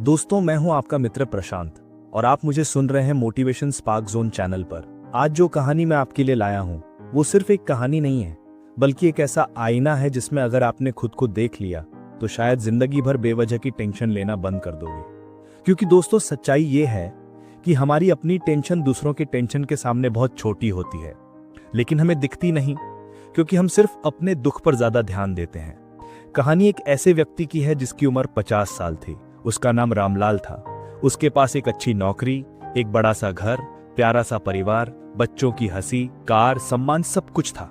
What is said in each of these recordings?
दोस्तों, मैं हूं आपका मित्र प्रशांत और आप मुझे सुन रहे हैं मोटिवेशन स्पार्क जोन चैनल पर। आज जो कहानी मैं आपके लिए लाया हूं वो सिर्फ एक कहानी नहीं है, बल्कि एक ऐसा आईना है जिसमें अगर आपने खुद को देख लिया तो शायद जिंदगी भर बेवजह की टेंशन लेना बंद कर दोगे। क्योंकि दोस्तों, सच्चाई ये है कि हमारी अपनी टेंशन दूसरों की टेंशन के सामने बहुत छोटी होती है, लेकिन हमें दिखती नहीं क्योंकि हम सिर्फ अपने दुख पर ज्यादा ध्यान देते हैं। कहानी एक ऐसे व्यक्ति की है जिसकी उम्र 50 साल थी। उसका नाम रामलाल था। उसके पास एक अच्छी नौकरी, एक बड़ा सा घर, प्यारा सा परिवार, बच्चों की हंसी, कार, सम्मान, सब कुछ था।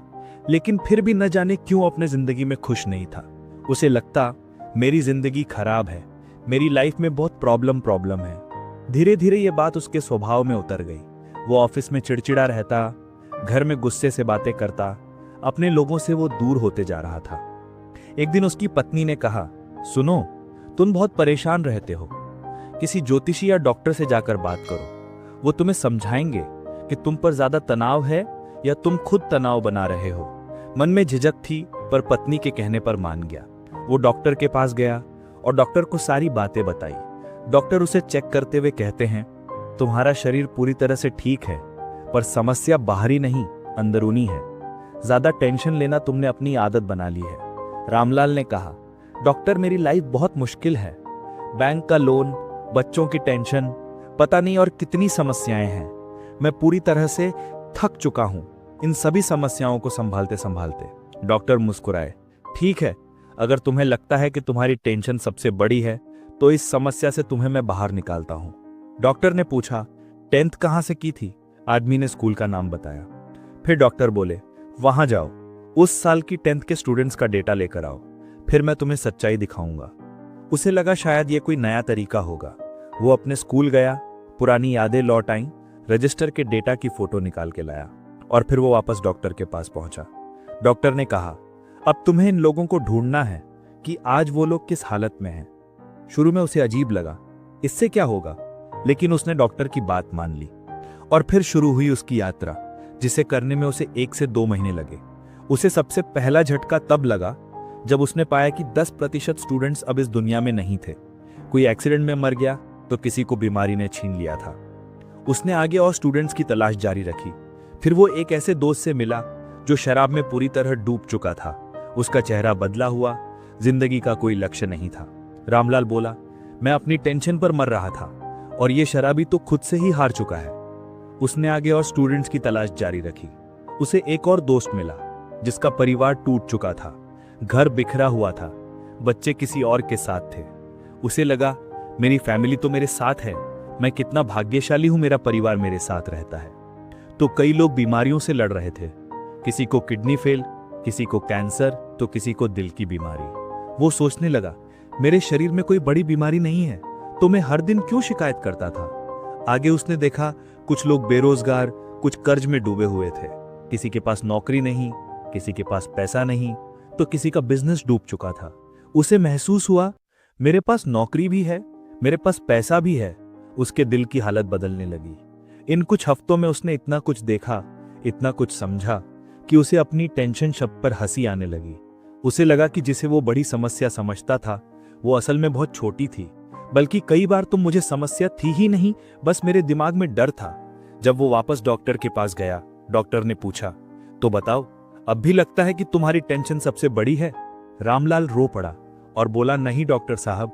लेकिन फिर भी न जाने क्यों अपने जिंदगी में खुश नहीं था। उसे लगता मेरी जिंदगी खराब है, मेरी लाइफ में बहुत प्रॉब्लम है। धीरे धीरे ये बात उसके स्वभाव में उतर गई। वो ऑफिस में चिड़चिड़ा रहता, घर में गुस्से से बातें करता, अपने लोगों से वो दूर होते जा रहा था। एक दिन उसकी पत्नी ने कहा, सुनो, तुम बहुत परेशान रहते हो, किसी ज्योतिषी या डॉक्टर से जाकर बात करो। वो तुम्हें समझाएंगे कि तुम पर ज्यादा तनाव है या तुम खुद तनाव बना रहे हो। मन में झिझक थी, पर पत्नी के कहने पर मान गया। वो डॉक्टर के पास गया और डॉक्टर को सारी बातें बताई। डॉक्टर उसे चेक करते हुए कहते हैं, तुम्हारा शरीर पूरी तरह से ठीक है, पर समस्या बाहरी नहीं, अंदरूनी है। ज्यादा टेंशन लेना तुमने अपनी आदत बना ली है। रामलाल ने कहा, डॉक्टर, मेरी लाइफ बहुत मुश्किल है। बैंक का लोन, बच्चों की टेंशन, पता नहीं और कितनी समस्याएं हैं। मैं पूरी तरह से थक चुका हूं इन सभी समस्याओं को संभालते संभालते। डॉक्टर मुस्कुराए, ठीक है, अगर तुम्हें लगता है कि तुम्हारी टेंशन सबसे बड़ी है तो इस समस्या से तुम्हें मैं बाहर निकालता हूं। डॉक्टर ने पूछा, 10th कहां से की थी? आदमी ने स्कूल का नाम बताया। फिर डॉक्टर बोले, वहां जाओ, उस साल की 10th के स्टूडेंट्स का डेटा लेकर आओ, फिर मैं तुम्हें सच्चाई दिखाऊंगा। उसे लगा शायद ये कोई नया तरीका होगा। वो अपने स्कूल गया, पुरानी यादें लौट आईं, रजिस्टर के डेटा की फोटो निकाल के लाया और फिर वो वापस डॉक्टर के पास पहुंचा। डॉक्टर ने कहा, अब तुम्हें इन लोगों को ढूंढना है कि आज वो लोग किस हालत में हैं। शुरू में उसे अजीब लगा, इससे क्या होगा, लेकिन उसने डॉक्टर की बात मान ली और फिर शुरू हुई उसकी यात्रा, जिसे करने में उसे 1 से 2 महीने लगे। उसे सबसे पहला झटका तब लगा जब उसने पाया कि 10% स्टूडेंट्स अब इस दुनिया में नहीं थे। कोई एक्सीडेंट में मर गया तो किसी को बीमारी ने छीन लिया था। उसने आगे और स्टूडेंट्स की तलाश जारी रखी। फिर वो एक ऐसे दोस्त से मिला जो शराब में पूरी तरह डूब चुका था। उसका चेहरा बदला हुआ, जिंदगी का कोई लक्ष्य नहीं था। रामलाल बोला, मैं अपनी टेंशन पर मर रहा था और ये शराबी तो खुद से ही हार चुका है। उसने आगे और स्टूडेंट्स की तलाश जारी रखी। उसे एक और दोस्त मिला जिसका परिवार टूट चुका था, घर बिखरा हुआ था, बच्चे किसी और के साथ थे। उसे लगा, मेरी फैमिली तो मेरे साथ है, मैं कितना भाग्यशाली हूं, मेरा परिवार मेरे साथ रहता है। तो कई लोग बीमारियों से लड़ रहे थे, किसी को किडनी फेल, किसी को कैंसर, तो किसी को दिल की बीमारी। वो सोचने लगा, मेरे शरीर में कोई बड़ी बीमारी नहीं है, तो मैं हर दिन क्यों शिकायत करता था। आगे उसने देखा, कुछ लोग बेरोजगार, कुछ कर्ज में डूबे हुए थे। किसी के पास नौकरी नहीं, किसी के पास पैसा नहीं, तो किसी का बिजनेस डूब चुका था। उसे महसूस हुआ, मेरे पास नौकरी भी है, मेरे पास पैसा भी है। उसके दिल की हालत बदलने लगी। इन कुछ हफ्तों में उसने इतना कुछ देखा, इतना कुछ समझा कि उसे अपनी टेंशन शब्द पर हंसी आने लगी। उसे लगा कि जिसे वो बड़ी समस्या समझता था वो असल में बहुत छोटी थी, बल्कि कई बार तो मुझे समस्या थी ही नहीं, बस मेरे दिमाग में डर था। जब वो वापस डॉक्टर के पास गया, डॉक्टर ने पूछा, तो बताओ, अब भी लगता है कि तुम्हारी टेंशन सबसे बड़ी है? रामलाल रो पड़ा और बोला, नहीं डॉक्टर साहब,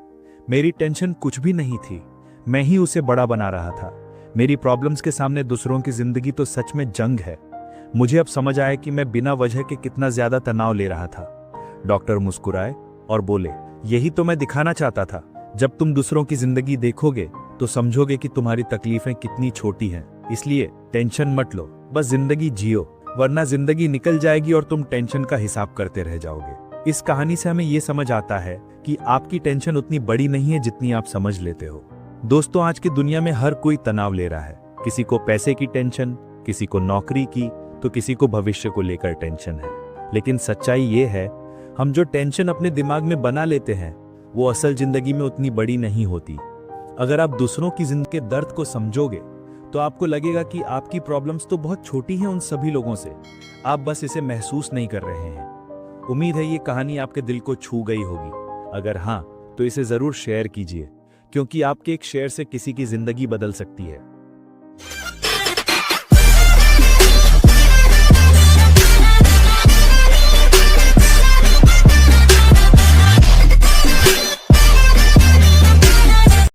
मेरी टेंशन कुछ भी नहीं थी, मैं ही उसे बड़ा बना रहा था। मेरी प्रॉब्लम्स के सामने दूसरों की जिंदगी तो सच में जंग है। मुझे अब समझ आया कि मैं बिना वजह के कितना ज्यादा तनाव ले रहा था। डॉक्टर मुस्कुराए और बोले, यही तो मैं दिखाना चाहता था। जब तुम दूसरों की जिंदगी देखोगे तो समझोगे कि तुम्हारी तकलीफें कितनी छोटी हैं। इसलिए टेंशन मत लो, बस जिंदगी जियो, वरना जिंदगी निकल जाएगी और तुम टेंशन का हिसाब करते रह जाओगे। इस कहानी से हमें यह समझ आता है कि आपकी टेंशन उतनी बड़ी नहीं है जितनी आप समझ लेते हो। दोस्तों, आज की दुनिया में हर कोई तनाव ले रहा है। किसी को पैसे की टेंशन, किसी को नौकरी की, तो किसी को भविष्य को लेकर टेंशन है। लेकिन सच्चाई ये है, हम जो टेंशन अपने दिमाग में बना लेते हैं वो असल जिंदगी में उतनी बड़ी नहीं होती। अगर आप दूसरों की जिंदगी के दर्द को समझोगे तो आपको लगेगा कि आपकी प्रॉब्लम्स तो बहुत छोटी हैं उन सभी लोगों से, आप बस इसे महसूस नहीं कर रहे हैं। उम्मीद है ये कहानी आपके दिल को छू गई होगी। अगर हाँ, तो इसे जरूर शेयर कीजिए क्योंकि आपके एक शेयर से किसी की जिंदगी बदल सकती है।